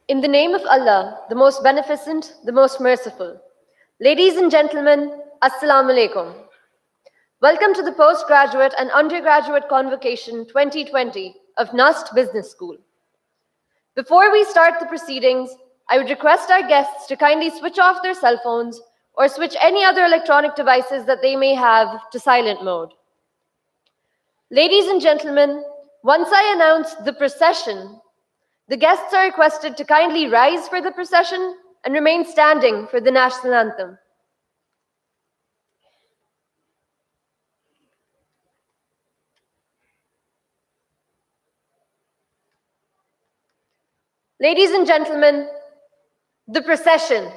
In the name of Allah, the most beneficent, the most merciful. Ladies and gentlemen, Assalamu alaikum. Welcome to the postgraduate and undergraduate convocation 2020 of NUST Business School. Before we start the proceedings, I would request our guests to kindly switch off their cell phones or switch any other electronic devices that they may have to silent mode. Ladies and gentlemen, once I announce the procession, the guests are requested to kindly rise for the procession and remain standing for the national anthem. Ladies and gentlemen, the procession.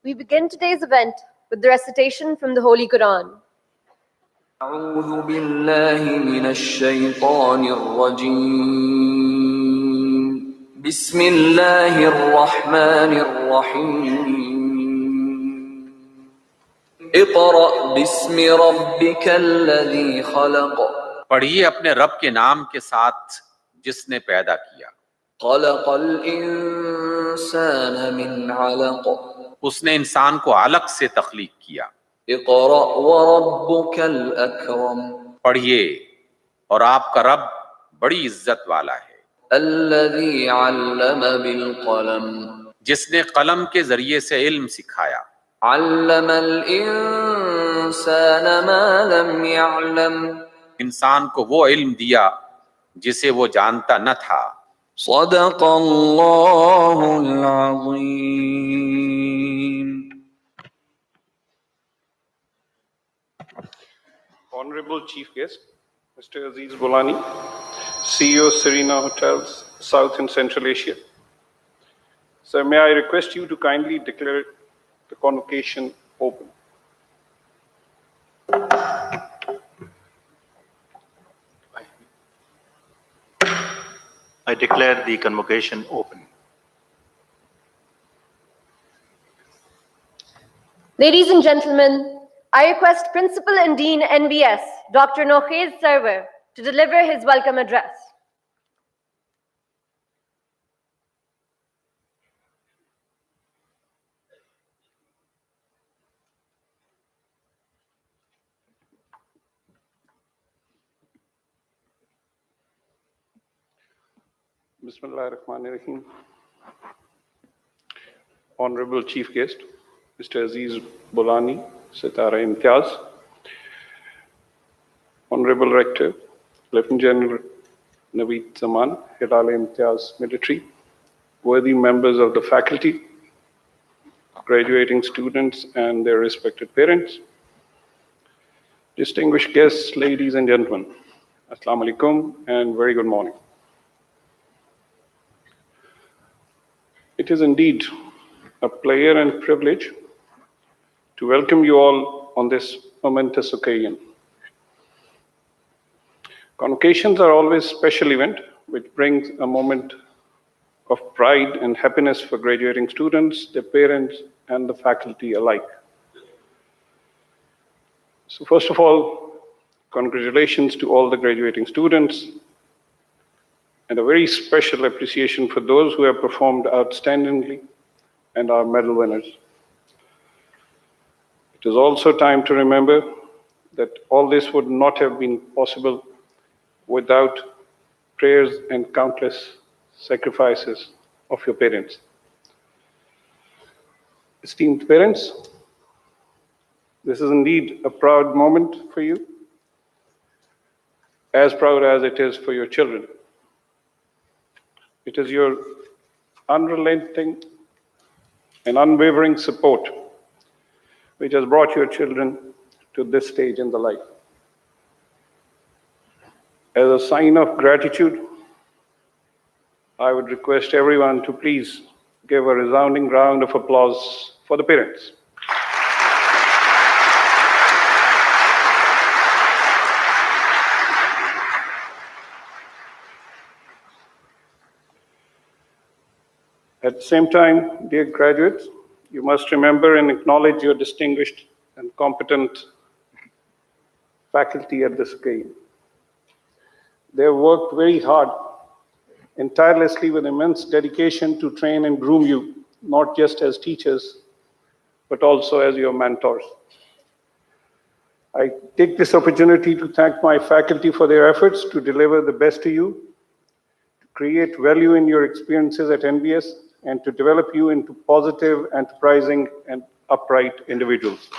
We begin today's event with the recitation from the Holy Quran. أعوذ بالله من الشيطان الرجيم بسم الله الرحمن الرحيم اقرأ باسم ربك الذي خلق पढ़िए अपने रब के नाम के साथ जिसने पैदा किया। خلق الإنسان من علق उसने इंसान को अलग से तख्लीक किया। اقرأ وربك الأكرम पढ़िए और आपका रब बड़ी इज्जत वाला है। الذي علم بالقلم जिसने कलम के जरिए से इल्म सिखाया। علم الإنسان ما لم يعلم इंसान को वो इल्म दिया जिसे वो जानता न था। صدق الله العظيم. Honorable Chief Guest, Mr. Aziz Bolani, CEO Serena Hotels, South and Central Asia. Sir, may I request you to kindly declare the convocation open. I declare the convocation open. Ladies and gentlemen, I request Principal and Dean NBS, Dr. Nokhez Sarwar, to deliver his welcome address. Bismillah ar-Rahman ar-Rahim. Honorable Chief Guest, Mr. Aziz Bolani, Sitara Imtiaz. Honorable Rector, Lieutenant General Naveed Zaman, Hilal Imtiaz Military. Worthy members of the faculty, graduating students and their respected parents. Distinguished guests, ladies and gentlemen, Assalamu alaikum and very good morning. It is indeed a pleasure and privilege to welcome you all on this momentous occasion. Convocations are always a special event which brings a moment of pride and happiness for graduating students, their parents, and the faculty alike. So first of all, congratulations to all the graduating students, and a very special appreciation for those who have performed outstandingly and are medal winners. It is also time to remember that all this would not have been possible without prayers and countless sacrifices of your parents. Esteemed parents, this is indeed a proud moment for you, as proud as it is for your children. It is your unrelenting and unwavering support which has brought your children to this stage in the life. As a sign of gratitude, I would request everyone to please give a resounding round of applause for the parents. At the same time, dear graduates, you must remember and acknowledge your distinguished and competent faculty at the scale. They have worked very hard and tirelessly with immense dedication to train and groom you, not just as teachers, but also as your mentors. I take this opportunity to thank my faculty for their efforts to deliver the best to you, to create value in your experiences at NBS, and to develop you into positive, enterprising, and upright individuals.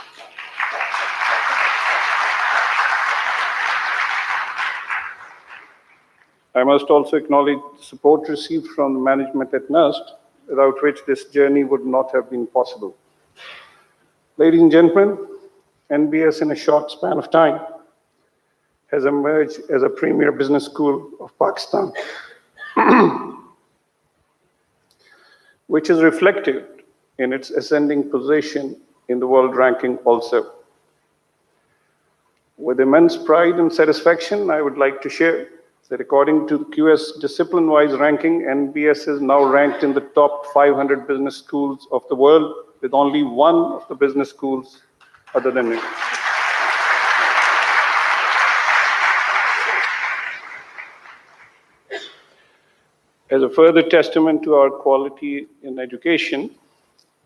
I must also acknowledge the support received from the management at NUST, without which this journey would not have been possible. Ladies and gentlemen, NBS in a short span of time has emerged as a premier business school of Pakistan, which is reflected in its ascending position in the world ranking also. With immense pride and satisfaction, I would like to share that according to the QS discipline-wise ranking, NBS is now ranked in the top 500 business schools of the world, with only one of the business schools other than it. As a further testament to our quality in education,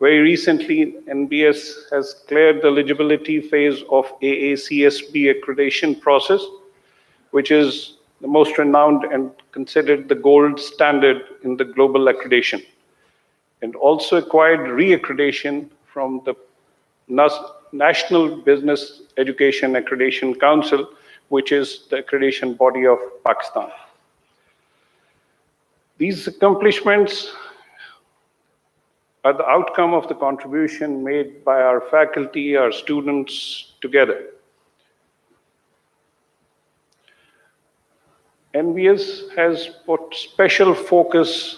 very recently, NBS has cleared the eligibility phase of AACSB accreditation process, which is the most renowned and considered the gold standard in the global accreditation, and also acquired re-accreditation from the National Business Education Accreditation Council, which is the accreditation body of Pakistan. These accomplishments are the outcome of the contribution made by our faculty, our students together. NBS has put special focus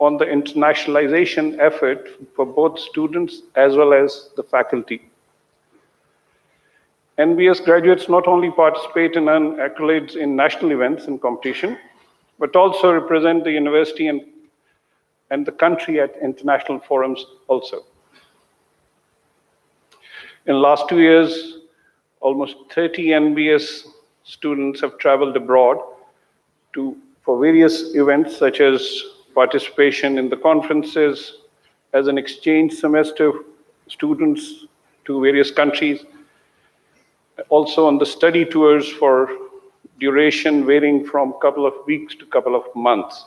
on the internationalization effort for both students as well as the faculty. NBS graduates not only participate and earn accolades in national events and competition, but also represent the university and the country at international forums also. In the last 2 years, almost 30 NBS students have traveled abroad for various events such as participation in the conferences, as an exchange semester students to various countries, also on the study tours for duration varying from a couple of weeks to a couple of months.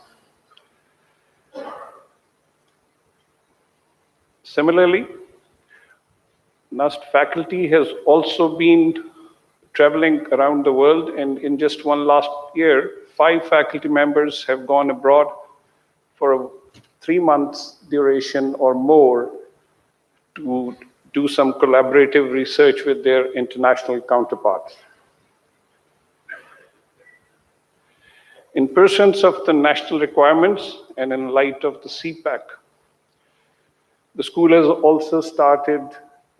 Similarly, NUST faculty has also been traveling around the world, and in just one last year, 5 faculty members have gone abroad for a 3 months duration or more to do some collaborative research with their international counterparts. In pursuance of the national requirements and in light of the CPAC, the school has also started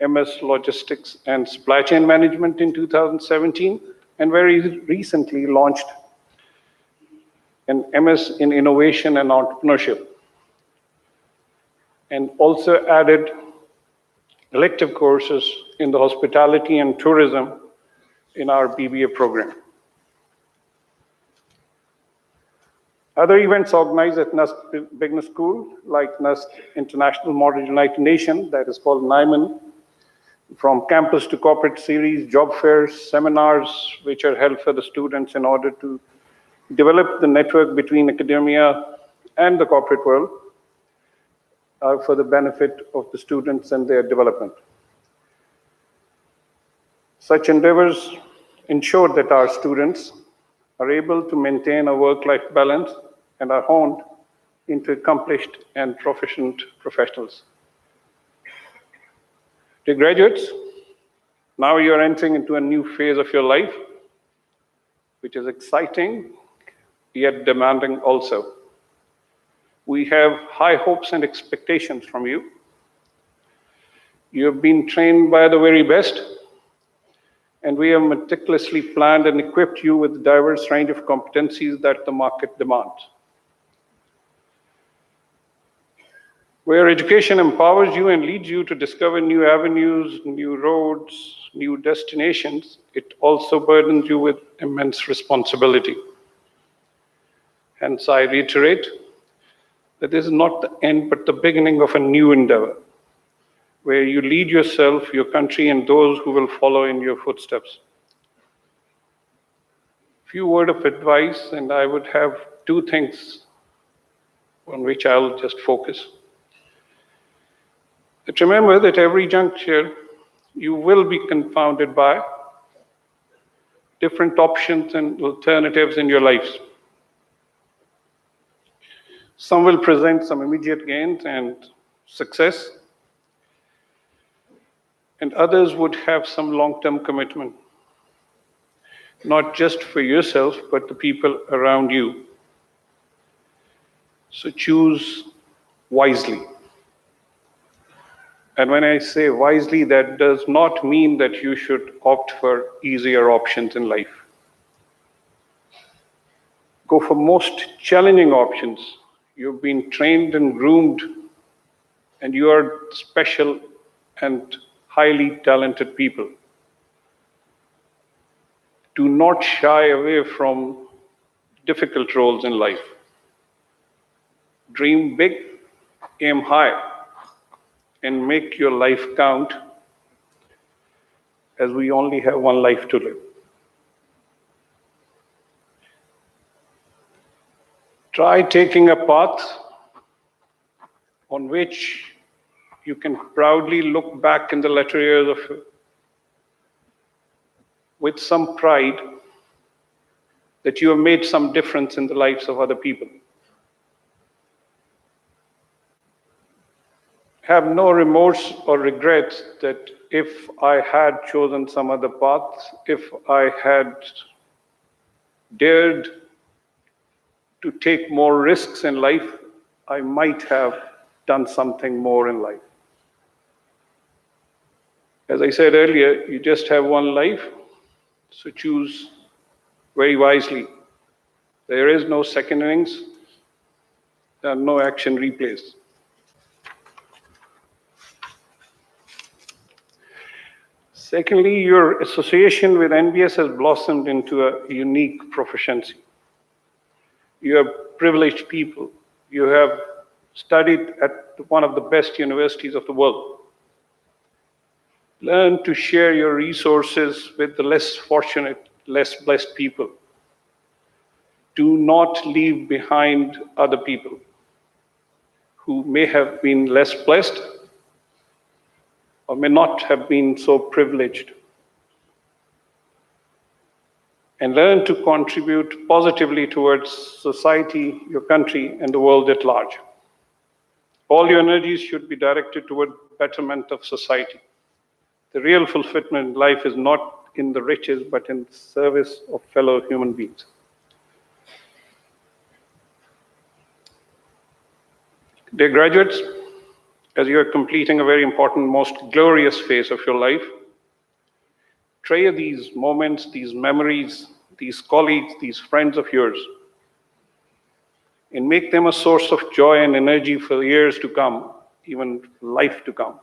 MS Logistics and Supply Chain Management in 2017, and very recently launched an MS in Innovation and Entrepreneurship, and also added elective courses in the hospitality and tourism in our BBA program. Other events organized at NUST Business School, like NUST International Model United Nations, that is called NIMAN, from campus to corporate series, job fairs, seminars, which are held for the students in order to develop the network between academia and the corporate world for the benefit of the students and their development. Such endeavors ensure that our students are able to maintain a work-life balance and are honed into accomplished and proficient professionals. Dear graduates, now you are entering into a new phase of your life, which is exciting, yet demanding also. We have high hopes and expectations from you. You have been trained by the very best, and we have meticulously planned and equipped you with a diverse range of competencies that the market demands. where education empowers you and leads you to discover new avenues, new roads, new destinations, it also burdens you with immense responsibility. Hence, I reiterate that this is not the end, but the beginning of a new endeavor, where you lead yourself, your country, and those who will follow in your footsteps. Few words of advice, and I would have two things on which I'll just focus. But remember that every juncture you will be confounded by different options and alternatives in your lives. Some will present some immediate gains and success, and others would have some long-term commitment, not just for yourself, but the people around you. So choose wisely. And when I say wisely, that does not mean that you should opt for easier options in life. Go for most challenging options. You've been trained and groomed, and you are special and highly talented people. Do not shy away from difficult roles in life. Dream big, aim high, and make your life count, as we only have one life to live. Try taking a path on which you can proudly look back in the latter years with some pride that you have made some difference in the lives of other people. Have no remorse or regrets that if I had chosen some other path, if I had dared to take more risks in life, I might have done something more in life. As I said earlier, you just have one life, so choose very wisely. There is no second innings, there are no action replays. Secondly, your association with NBS has blossomed into a unique proficiency. You are privileged people. You have studied at one of the best universities of the world. Learn to share your resources with the less fortunate, less blessed people. Do not leave behind other people who may have been less blessed or may not have been so privileged. And learn to contribute positively towards society, your country, and the world at large. All your energies should be directed toward betterment of society. The real fulfillment in life is not in the riches, but in the service of fellow human beings. Dear graduates, as you are completing a very important, most glorious phase of your life, treasure these moments, these memories, these colleagues, these friends of yours, and make them a source of joy and energy for years to come, even life to come.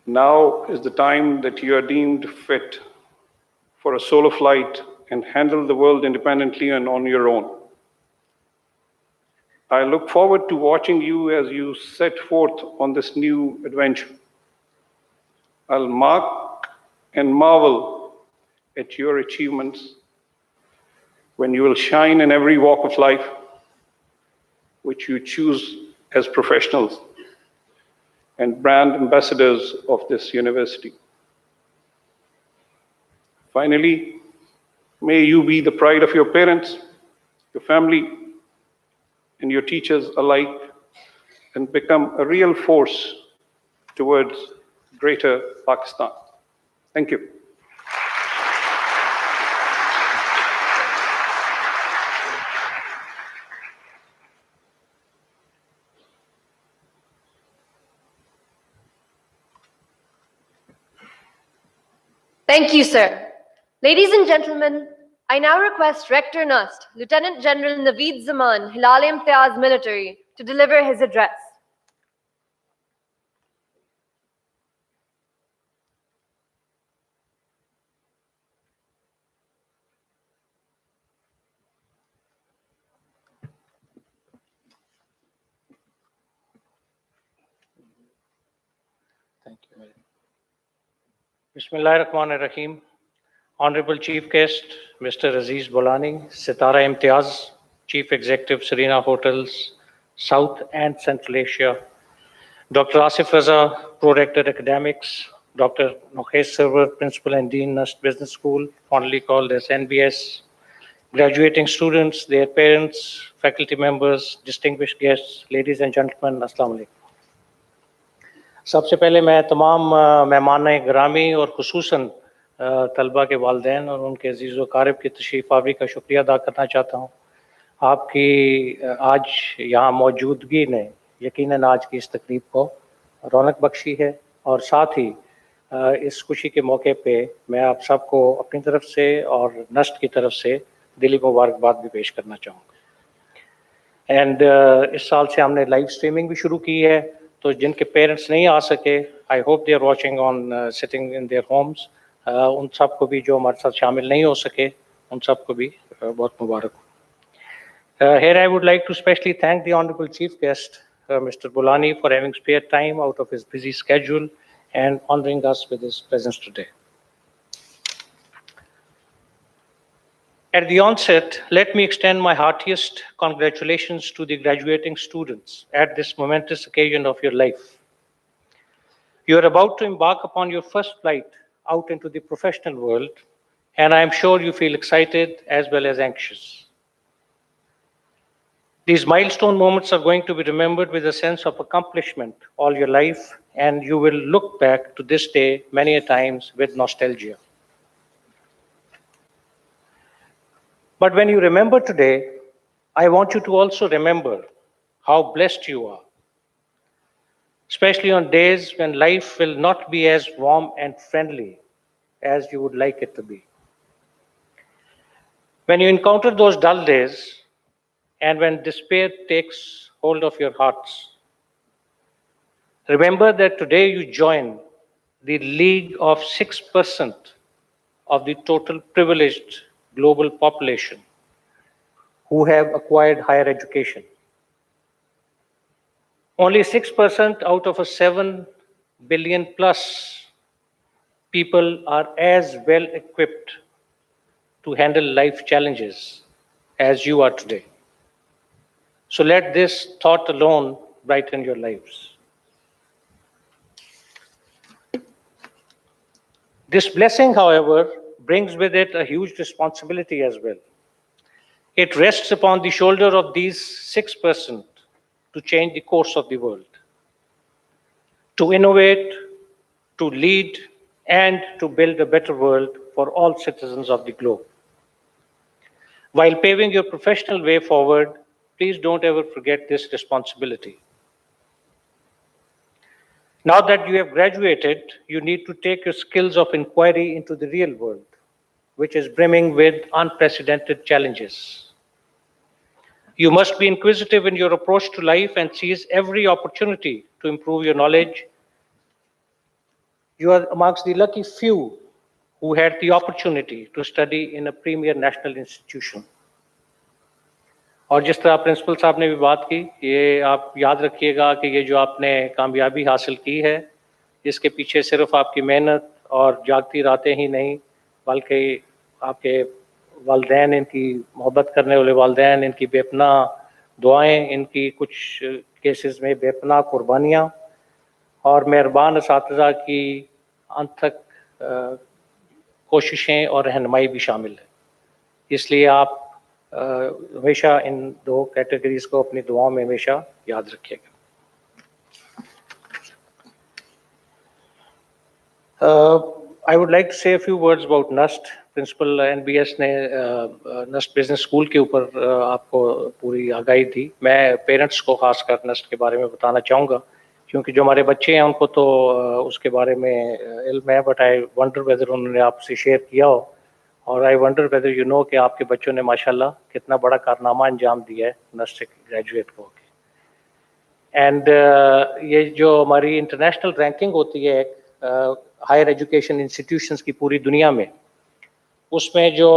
Now is the time that you are deemed fit for a solo flight and handle the world independently and on your own. I look forward to watching you as you set forth on this new adventure. I'll mark and marvel at your achievements when you will shine in every walk of life which you choose as professionals and brand ambassadors of this university. Finally, may you be the pride of your parents, your family, and your teachers alike, and become a real force towards greater Pakistan. Thank you. Thank you, sir. Ladies and gentlemen, I now request Rector NUST, Lieutenant General Naveed Zaman, Hilal Imtiaz Military, to deliver his address. Thank you. Bismillahirrahmanirrahim. Honorable Chief Guest, Mr. Aziz Bolani, Sitara Imtiaz, Chief Executive, Serena Hotels, South and Central Asia, Dr. Asif Raza, Pro-Rector Academics, Dr. Nokhesh Server, Principal and Dean, NUST Business School, fondly called as NBS, graduating students, their parents, faculty members, distinguished guests, ladies and gentlemen, Assalamu alaikum. सबसे पहले मैं तमाम मेहमान ग्रामी और खुसूसन तलबा के वालिदैन और उनके अजीज़ व क़ारिब की तशरीफ़ आवरी का शुक्रिया अदा करना चाहता हूँ। आपकी आज यहाँ मौजूदगी ने यकीनन आज की इस तकरीब को रौनक बख्शी है और साथ ही इस खुशी के मौके पे मैं आप सबको अपनी तरफ से और नस्ट की तरफ से दिली मुबारकबाद भी पेश करना चाहूँगा। एंड इस साल से हमने लाइव स्ट्रीमिंग भी शुरू की है, तो जिनके पेरेंट्स नहीं आ सके, I hope they are watching on sitting in their homes, उन सबको भी जो हमारे साथ शामिल नहीं हो सके उन सबको भी बहुत मुबारक हो। Here I would like to specially thank the Honorable Chief Guest, Mr. Bolani, for having spared time out of his busy schedule and honoring us with his presence today. At the onset, let me extend my heartiest congratulations to the graduating students at this momentous occasion of your life. You are about to embark upon your first flight out into the professional world, and I am sure you feel excited as well as anxious. These milestone moments are going to be remembered with a sense of accomplishment all your life, and you will look back to this day many a times with nostalgia. But when you remember today, I want you to also remember how blessed you are, especially on days when life will not be as warm and friendly as you would like it to be. When you encounter those dull days and when despair takes hold of your hearts, remember that today you join the league of 6% of the total privileged global population who have acquired higher education. Only 6% out of a 7 billion plus people are as well equipped to handle life challenges as you are today. So let this thought alone brighten your lives. This blessing, however, brings with it a huge responsibility as well. It rests upon the shoulder of these 6% to change the course of the world, to innovate, to lead, and to build a better world for all citizens of the globe. While paving your professional way forward, please don't ever forget this responsibility. Now that you have graduated, you need to take your skills of inquiry into the real world, which is brimming with unprecedented challenges. You must be inquisitive in your approach to life and seize every opportunity to improve your knowledge. You are amongst the lucky few who had the opportunity to study in a premier national institution. और जिस तरह principal साहब ने भी बात की, ये आप याद रखिएगा कि ये जो आपने कामयाबी हासिल की है, इसके पीछे सिर्फ आपकी मेहनत और जागती रातें ही नहीं, बल्कि आपके वालिदैन, इनकी मोहब्बत करने वाले वालिदैन, इनकी बेपनाह दुआएं, इनकी कुछ केसेस में बेपनाह कुर्बानियाँ और मेहरबान असातिज़ा की अनथक कोशिशें और रहनुमाई भी शामिल है। इसलिए आप हमेशा इन दो कैटेगरीज को अपनी दुआओं में हमेशा याद रखिएगा। I would like to say a few words about NUST. Principal NBS ने NUST बिजनेस स्कूल के ऊपर आपको पूरी आगाही दी। मैं पेरेंट्स को खासकर NUST के बारे में बताना चाहूँगा, क्योंकि जो हमारे बच्चे हैं उनको तो उसके बारे में इल्म है, बट आई वंडर वेदर उन्होंने आपसे शेयर किया हो। اور I wonder whether you know کہ آپ کے بچوں نے ماشاءاللہ کتنا بڑا کارنامہ انجام دیا ہے نسٹ سے گریجویٹ ہو کے. اینڈ یہ جو ہماری انٹرنیشنل رینکنگ ہوتی ہے ہائر ایجوکیشن انسٹیٹیوشنس کی پوری دنیا میں، اس میں جو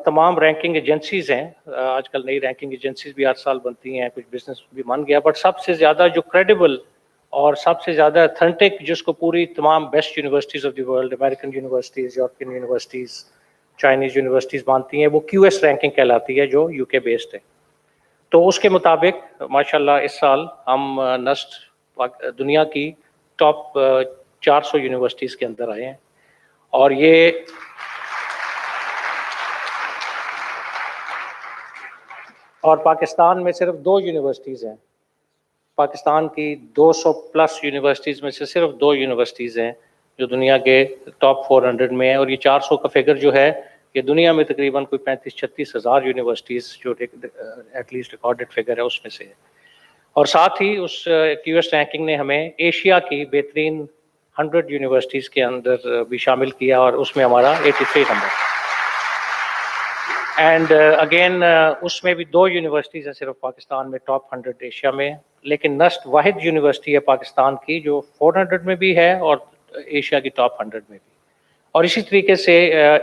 تمام رینکنگ ایجنسیز ہیں، آج کل نئی رینکنگ ایجنسیز بھی ہر سال بنتی ہیں، کچھ بزنس بھی بن گیا، بٹ سب سے زیادہ جو کریڈیبل اور سب سے زیادہ اتھینٹک جس کو پوری تمام best universities of the world, American universities, European universities, Chinese universities مانتی ہیں، وہ کیو ایس رینکنگ کہلاتی ہے جو یو کے بیسڈ ہے. تو اس کے مطابق ماشاءاللہ اس سال ہم نسٹ دنیا کی ٹاپ 400 یونیورسٹیز کے اندر آئے ہیں. اور یہ اور پاکستان میں صرف 2 یونیورسٹیز ہیں، پاکستان کی 200 پلس یونیورسٹیز میں سے صرف 2 یونیورسٹیز ہیں جو دنیا کے ٹاپ 400 میں ہیں. اور یہ 400 کا فگر جو ہے یہ دنیا میں تقریباً کوئی 35-36 ہزار یونیورسٹیز جو ایٹ لیسٹ ریکارڈڈ فگر ہے اس میں سے ہے. اور ساتھ ہی اس کیو ایس رینکنگ نے ہمیں ایشیا کی بہترین 100 یونیورسٹیز کے اندر بھی شامل کیا اور اس میں ہمارا 83 نمبر. اینڈ اگین اس میں بھی 2 یونیورسٹیز ہیں صرف پاکستان میں ٹاپ 100 ایشیا میں، لیکن نسٹ واحد یونیورسٹی ہے پاکستان کی جو 400 میں بھی ہے اور ایشیا کی ٹاپ 100 میں بھی. اور اسی طریقے سے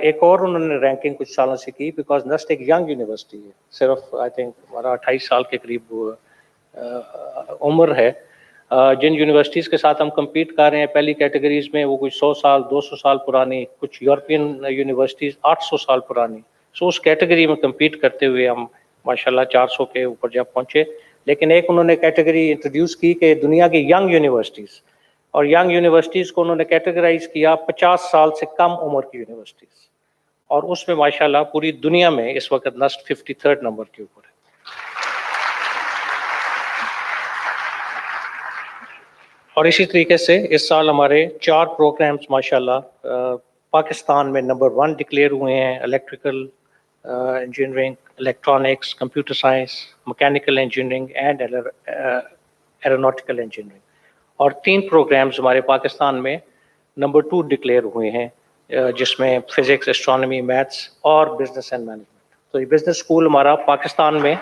ایک اور انہوں نے رینکنگ کچھ سالوں سے کی، بیکاز نسٹ ایک ینگ یونیورسٹی ہے، صرف آئی تھنک ہمارا 28 سال کے قریب عمر ہے. جن یونیورسٹیز کے ساتھ ہم کمپیٹ کر رہے ہیں پہلی کیٹیگریز میں وہ کچھ 100 سال 200 سال پرانی، کچھ یورپین یونیورسٹیز 800 سال پرانی. سو اس کیٹیگری میں کمپیٹ کرتے ہوئے ہم ماشاءاللہ 400 کے اوپر جب پہنچے. لیکن ایک انہوں نے کیٹیگری انٹروڈیوس کی کہ دنیا کی ینگ یونیورسٹیز، اور ینگ یونیورسٹیز کو انہوں نے کیٹیگرائز کیا 50 سال سے کم عمر کی یونیورسٹیز، اور اس میں ماشاءاللہ پوری دنیا میں اس وقت نسٹ 53 نمبر کے اوپر ہے. اور اسی طریقے سے اس سال ہمارے 4 پروگرامز ماشاءاللہ پاکستان میں نمبر 1 ڈکلیئر ہوئے ہیں: electrical engineering, electronics, computer science, mechanical engineering and aeronautical engineering. اور 3 پروگرامز ہمارے پاکستان میں نمبر 2 ڈکلیئر ہوئے ہیں، جس میں فزکس، اسٹرانومی، میتھس اور بزنس اینڈ مینجمنٹ. تو یہ بزنس اسکول ہمارا پاکستان میں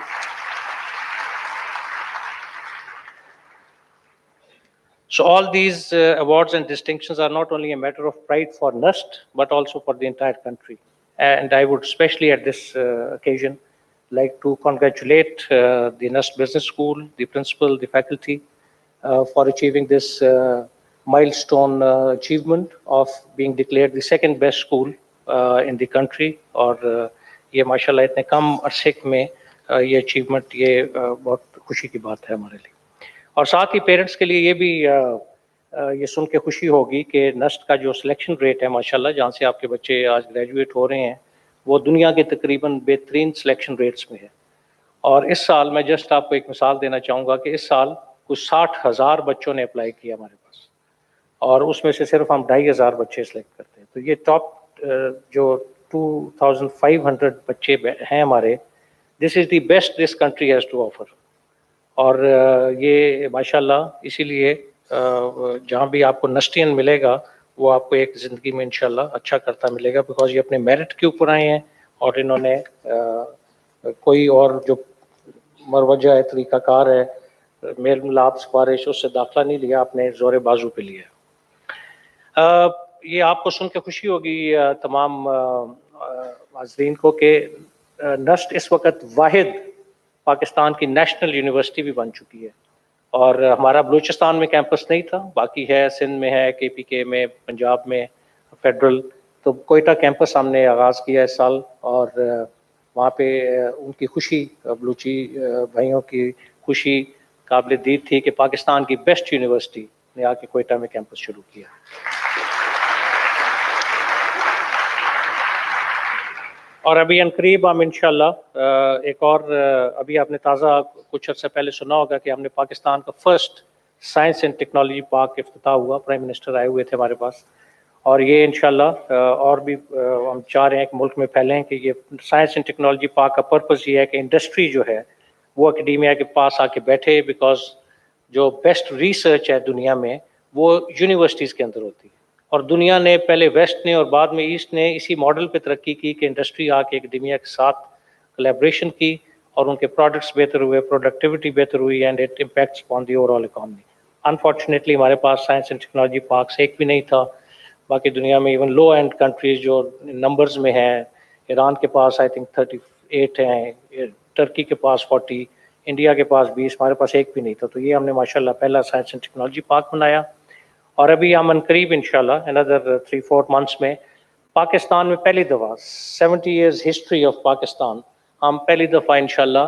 So all these awards and distinctions are not only a matter of pride for NUST, but also for the entire country. And I would especially at this occasion like to congratulate the NUST Business School, the principal, the faculty, for achieving this milestone achievement of being declared the second best school in the country. اور یہ ماشاءاللہ اتنے کم عرصے میں یہ achievement یہ بہت خوشی کی بات ہے ہمارے لیے. اور ساتھ ہی پیرنٹس کے لیے یہ بھی یہ سن کے خوشی ہوگی کہ نسٹ کا جو سلیکشن ریٹ ہے ماشاءاللہ جہاں سے آپ کے بچے آج گریجویٹ ہو رہے ہیں وہ دنیا کے تقریباً بہترین سلیکشن ریٹس میں ہے. اور اس سال میں جسٹ آپ کو ایک مثال دینا چاہوں گا کہ اس سال کچھ 60,000 بچوں نے اپلائی کیا ہمارے پاس، اور اس میں سے صرف ہم 2,500 بچے سلیکٹ کرتے ہیں. تو یہ ٹاپ جو 2,500 بچے ہیں ہمارے، this is the best this country has to offer. اور یہ ماشاءاللہ اسی لیے جہاں بھی آپ کو نسٹین ملے گا وہ آپ کو ایک زندگی میں انشاءاللہ اچھا کرتا ملے گا، بیکاز یہ اپنے میرٹ کے اوپر آئے ہیں اور انہوں نے کوئی اور جو مروجہ ہے، طریقہ کار ہے، میل ملاپ سفارش، اس سے داخلہ نہیں لیا، اپنے زور بازو پہ لیا. یہ آپ کو سن کے خوشی ہوگی تمام حاضرین کو کہ نسٹ اس وقت واحد پاکستان کی نیشنل یونیورسٹی بھی بن چکی ہے. اور ہمارا بلوچستان میں کیمپس نہیں تھا، باقی ہے سندھ میں ہے، کے پی کے میں، پنجاب میں فیڈرل. تو کوئٹہ کیمپس ہم نے آغاز کیا اس سال، اور وہاں پہ ان کی خوشی، بلوچی بھائیوں کی خوشی قابل دید تھی کہ پاکستان کی بیسٹ یونیورسٹی نے آ کے کوئٹہ میں کیمپس شروع کیا. اور ابھی عنقریب ہم انشاءاللہ ایک اور ابھی آپ نے تازہ کچھ عرصہ پہلے سنا ہوگا کہ ہم نے پاکستان کا first science and technology park افتتاح ہوا، پرائم منسٹر آئے ہوئے تھے ہمارے پاس. اور یہ انشاءاللہ اور بھی ہم چاہ رہے ہیں کہ ملک میں پھیلیں کہ یہ سائنس اینڈ ٹیکنالوجی پارک کا پرپز یہ ہے کہ انڈسٹری جو ہے وہ اکیڈیمیا کے پاس آ کے بیٹھے، بیکاز جو بیسٹ ریسرچ ہے دنیا میں وہ یونیورسٹیز کے اندر ہوتی ہے. اور دنیا نے پہلے ویسٹ نے اور بعد میں ایسٹ نے اسی ماڈل پہ ترقی کی کہ انڈسٹری آ کے اکیڈمیا کے ساتھ کولیبریشن کی اور ان کے پروڈکٹس بہتر ہوئے, پروڈکٹیوٹی بہتر ہوئی, and it impacts on the over all economy. Unfortunately ہمارے پاس سائنس اینڈ ٹیکنالوجی پارکس ایک بھی نہیں تھا. باقی دنیا میں ایون لو اینڈ کنٹریز جو نمبرز میں ہیں, ایران کے پاس آئی تھنک 38 ہیں, ٹرکی کے پاس 40, انڈیا کے پاس 20, ہمارے پاس ایک بھی نہیں تھا. تو یہ ہم نے ماشاءاللہ پہلا سائنس اینڈ ٹیکنالوجی پارک بنایا. اور ابھی ہم عنقریب انشاءاللہ another 3-4 months میں پاکستان میں پہلی دفعہ 70 years ہسٹری آف پاکستان, ہم پہلی دفعہ انشاءاللہ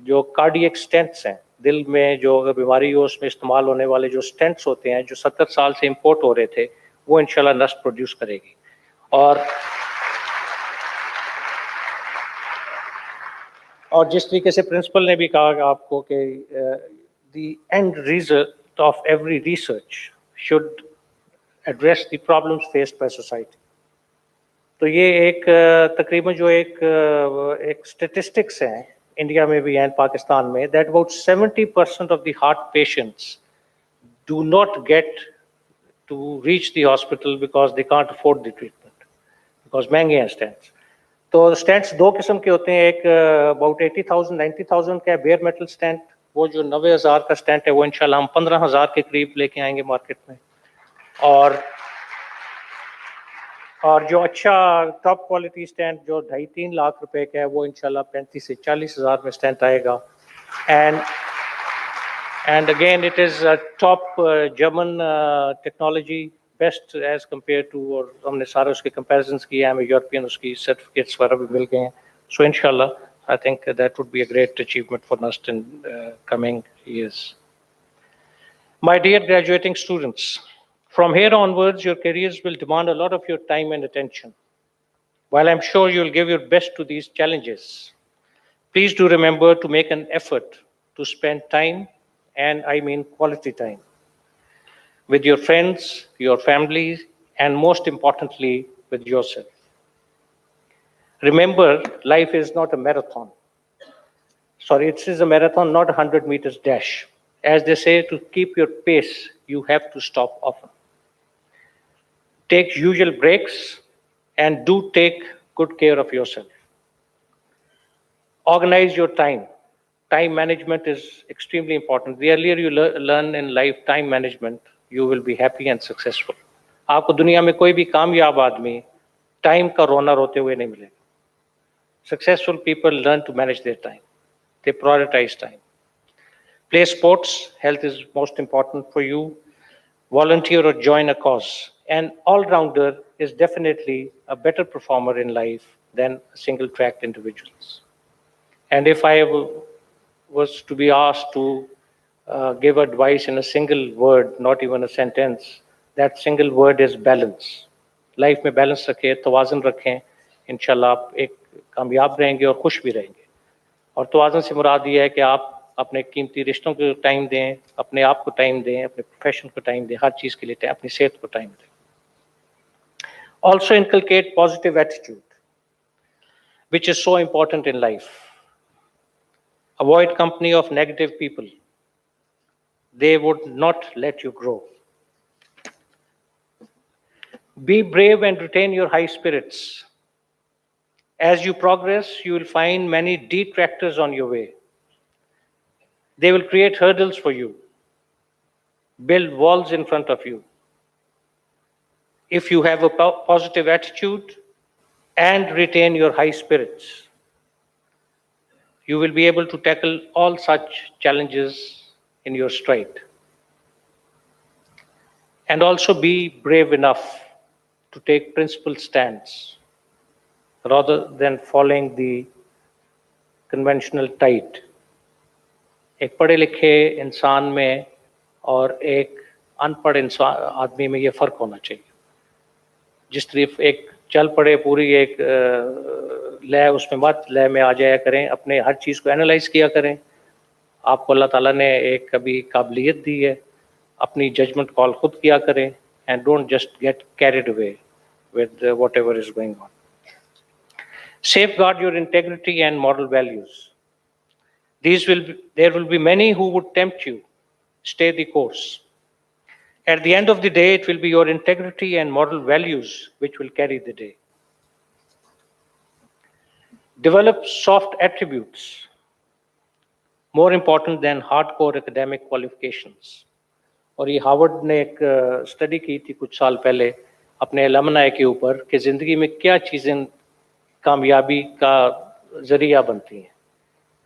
جو کارڈیک سٹینٹس ہیں, دل میں جو اگر بیماری ہو اس میں استعمال ہونے والے جو سٹینٹس ہوتے ہیں جو 70 سال سے امپورٹ ہو رہے تھے, وہ انشاءاللہ نسٹ پروڈیوس کرے گی. اور جس طریقے سے پرنسپل نے بھی کہا آپ کو کہ the end result of every research should address the problems faced by society. تو یہ ایک تقریباً جو ایک اسٹیٹسٹکس ہیں انڈیا میں بھی اینڈ پاکستان میں, that about 70% of the heart patients do not get to reach the hospital because they can't afford the treatment, because مہنگے ہیں اسٹینٹس. تو اسٹینٹس دو قسم کے ہوتے ہیں, ایک اباؤٹ 80,000-90,000 کا ہے بیئر میٹل اسٹینٹ, وہ جو 90,000 کا اسٹینٹ ہے وہ انشاءاللہ ہم 15,000 کے قریب لے کے آئیں گے مارکیٹ میں. اور جو اچھا ٹاپ کوالٹی اسٹینٹ جو 2.5-3 لاکھ روپے کا ہے وہ انشاءاللہ 35,000 سے 40,000 میں اسٹینٹ آئے گا. And again it is top German technology, best as compare to, اور ہم نے سارے اس کے کمپیریزنس کیے ہیں, ہمیں یورپین اس کی سرٹیفکیٹس وغیرہ بھی مل گئے ہیں. سو انشاءاللہ I think that would be a great achievement for NUST in coming years. My dear graduating students, from here onwards, your careers will demand a lot of your time and attention. While I'm sure you'll give your best to these challenges, please do remember to make an effort to spend time, and I mean quality time, with your friends, your families, and most importantly, with yourself. Remember, life is not a marathon. Sorry, it is a marathon, not a 100 meters dash. As they say, to keep your pace, you have to stop often. Take usual breaks and do take good care of yourself. Organize your time. Time management is extremely important. The earlier you learn in life time management, you will be happy and successful. آپ کو دنیا میں کوئی بھی کامیاب آدمی time کا رونر ہوتے ہوئے نہیں ملے گا. Successful people learn to manage their time. They prioritize time. Play sports. Health is most important for you. Volunteer or join a cause. An all-rounder is definitely a better performer in life than single-tracked individuals. And if I was to be asked to give advice in a single word, not even a sentence, that single word is balance. Life میں balance رکھیں, توازن رکھیں, انشاءاللہ آپ ایک کامیاب رہیں گے اور خوش بھی رہیں گے. اور توازن سے مراد یہ ہے کہ آپ اپنے قیمتی رشتوں کو ٹائم دیں, اپنے آپ کو ٹائم دیں, اپنے پروفیشن کو ٹائم دیں, ہر چیز کے لیے اپنی صحت کو ٹائم دیں. Also inculcate positive attitude, which is so important in life. Avoid company of negative people. They would not let you grow. Be brave and retain your high spirits. As you progress, you will find many detractors on your way. They will create hurdles for you, build walls in front of you. If you have a positive attitude and retain your high spirits, you will be able to tackle all such challenges in your stride. And also be brave enough to take principled stands rather than following the conventional tide. ایک پڑھے لکھے انسان میں اور ایک ان پڑھ آدمی میں یہ فرق ہونا چاہیے. جس طرف ایک چل پڑے پوری ایک لے اس میں مت لے میں آ جایا کریں, اپنے ہر چیز کو اینالائز کیا کریں. آپ کو اللہ تعالیٰ نے ایک کبھی قابلیت دی ہے, اپنی ججمنٹ کال خود کیا کریں, and don't just get carried away with whatever is going on. Safeguard your integrity and moral values. There will be many who would tempt you. Stay the course. At the end of the day, it will be your integrity and moral values which will carry the day. Develop soft attributes, more important than hardcore academic qualifications. और ये Harvard ने एक study की थी कुछ साल पहले अपने एलमनाई के ऊपर कि जिंदगी में क्या चीजें कामयाबी का जरिया बनती हैं.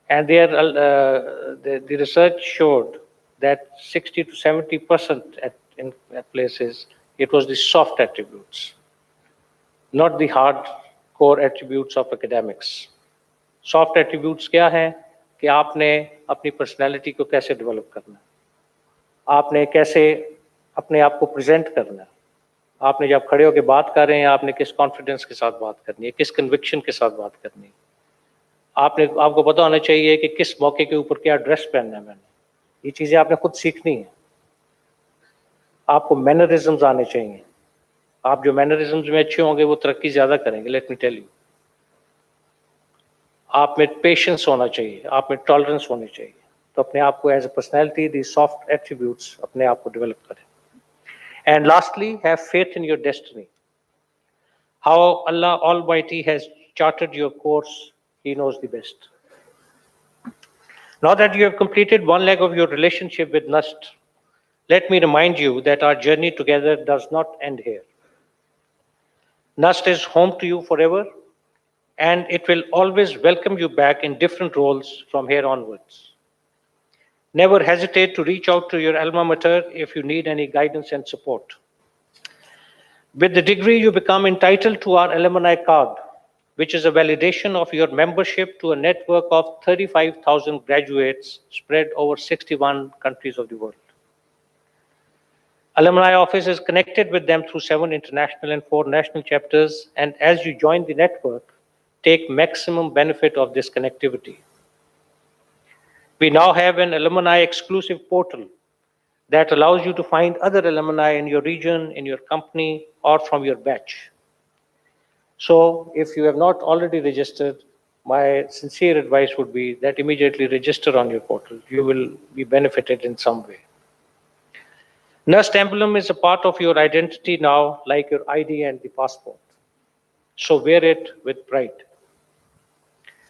And the research showed that 60 to 70% at places, it was the soft attributes, not the hardcore attributes of academics. Soft attributes क्या है कि आपने अपनी पर्सनैलिटी को कैसे डेवलप करना है, आपने कैसे अपने आप को प्रेजेंट करना है, आपने जब खड़े होकर बात कर रहे हैं आपने किस कॉन्फिडेंस के साथ बात करनी है, किस कन्विक्शन के साथ बात करनी है, आपको पता होना चाहिए कि किस मौके के ऊपर क्या ड्रेस पहनना है मैंने, ये चीजें आपने खुद सीखनी है. आपको मैनरिज्म्स आने चाहिए. आप जो मैनरिज्म्स में अच्छे होंगे वो तरक्की ज्यादा करेंगे. Let me tell you. आप में पेशेंस होना चाहिए, आप में टॉलरेंस होनी चाहिए. तो अपने आप को as a personality the soft attributes अपने आप को डेवलप करें. And lastly have faith in your destiny. How Allah almighty has charted your course, He knows the best. Now that you have completed one leg of your relationship with NUST, let me remind you that our journey together does not end here. NUST is home to you forever, and it will always welcome you back in different roles from here onwards. Never hesitate to reach out to your alma mater if you need any guidance and support. With the degree, you become entitled to our alumni card, which is a validation of your membership to a network of 35,000 graduates spread over 61 countries of the world. Alumni Office is connected with them through 7 international and 4 national chapters, and as you join the network, take maximum benefit of this connectivity. We now have an alumni exclusive portal that allows you to find other alumni in your region, in your company, or from your batch. So if you have not already registered, my sincere advice would be that immediately register on your portal. You will be benefited in some way. NUST emblem is a part of your identity now, like your ID and the passport. So wear it with pride.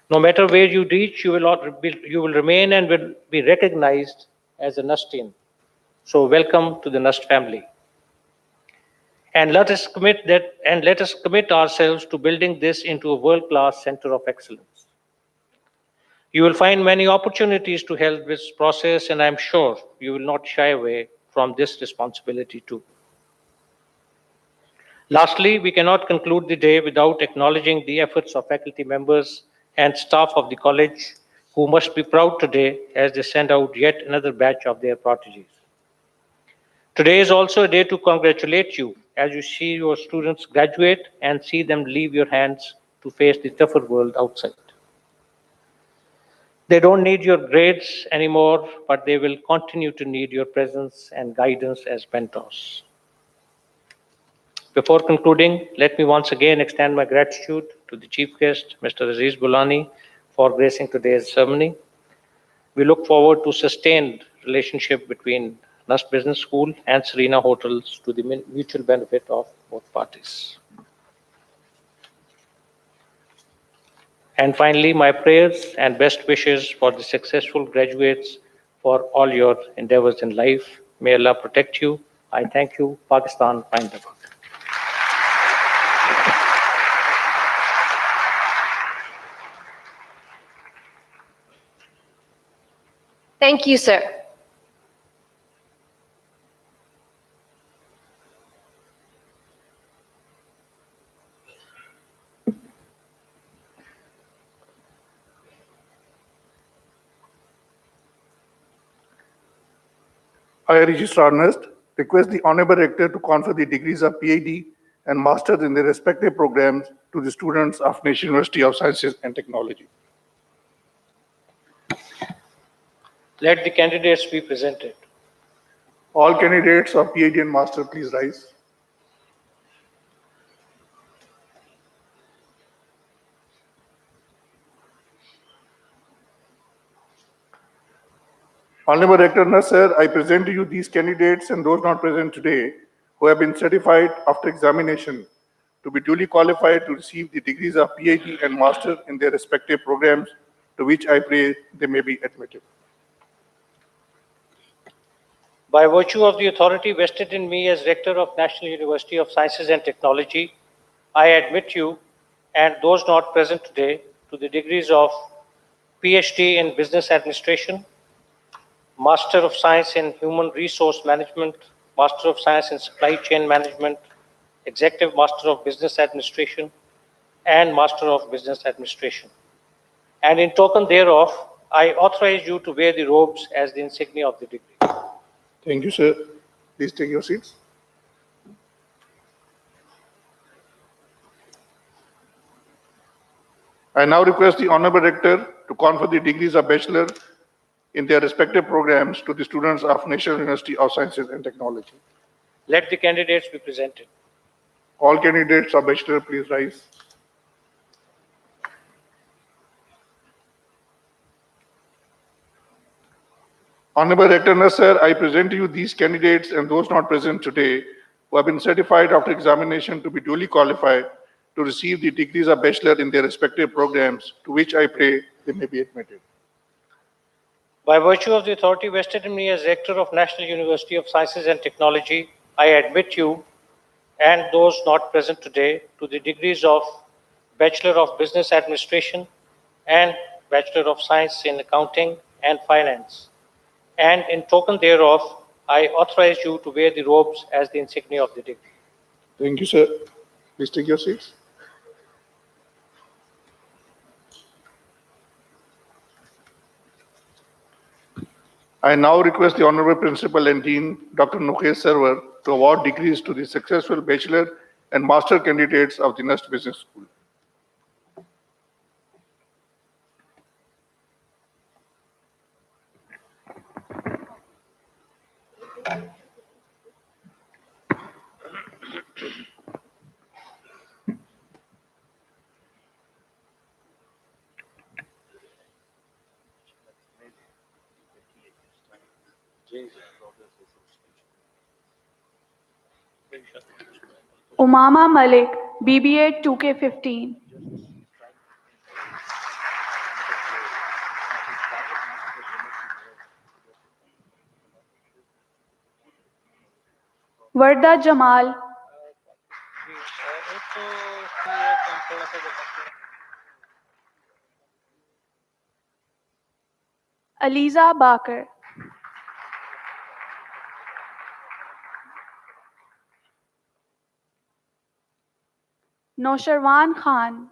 No matter where you reach, you will remain and will be recognized as a NUSTian. So welcome to the NUST family. And let us commit ourselves to building this into a world-class center of excellence. You will find many opportunities to help this process, and I'm sure you will not shy away from this responsibility too. Lastly, we cannot conclude the day without acknowledging the efforts of faculty members and staff of the college, who must be proud today as they send out yet another batch of their prodigies. Today is also a day to congratulate you as you see your students graduate and see them leave your hands to face the tougher world outside. They don't need your grades anymore, but they will continue to need your presence and guidance as mentors. Before concluding, let me once again extend my gratitude to the chief guest, Mr. Aziz Bulani, for gracing today's ceremony. We look forward to sustained relationship between NUST Business School and Serena Hotels to the mutual benefit of both parties. And finally, my prayers and best wishes for the successful graduates for all your endeavors in life. May Allah protect you. I thank you. Pakistan, Zindabad. Thank you, sir. I, Registrar NUST, request the Honorable Rector to confer the degrees of PhD and Masters in their respective programs to the students of National University of Sciences and Technology. Let the candidates be presented. All candidates of PhD and Master, please rise. Honorable Rector Nasser, I present to you these candidates and those not present today who have been certified after examination to be duly qualified to receive the degrees of PhD and Master in their respective programs, to which I pray they may be admitted. By virtue of the authority vested in me as Rector of National University of Sciences and Technology, I admit you and those not present today to the degrees of PhD in Business Administration, Master of Science in Human Resource Management, Master of Science in Supply Chain Management, Executive Master of Business Administration, and Master of Business Administration. And in token thereof, I authorize you to wear the robes as the insignia of the degree. Thank you, sir. Please take your seats. I now request the Honorable Rector to confer the degrees of Bachelor in their respective programs to the students of National University of Sciences and Technology. Let the candidates be presented. All candidates of Bachelor, please rise. Honorable Rector Nasser, I present to you these candidates and those not present today who have been certified after examination to be duly qualified to receive the degrees of Bachelor in their respective programs, to which I pray they may be admitted. By virtue of the authority vested in me as Rector of National University of Sciences and Technology, I admit you and those not present today to the degrees of Bachelor of Business Administration and Bachelor of Science in Accounting and Finance. And in token thereof, I authorize you to wear the robes as the insignia of the degree. Thank you, sir. Please take your seats. I now request the Honorable Principal and Dean, Dr. Nukesh Sarwar, to award degrees to the successful Bachelor and Master candidates of the NUST Business School. Umama Malik, BBA 2K15. Varda Jamal, Aliza Bakar, Nosharwan Khan,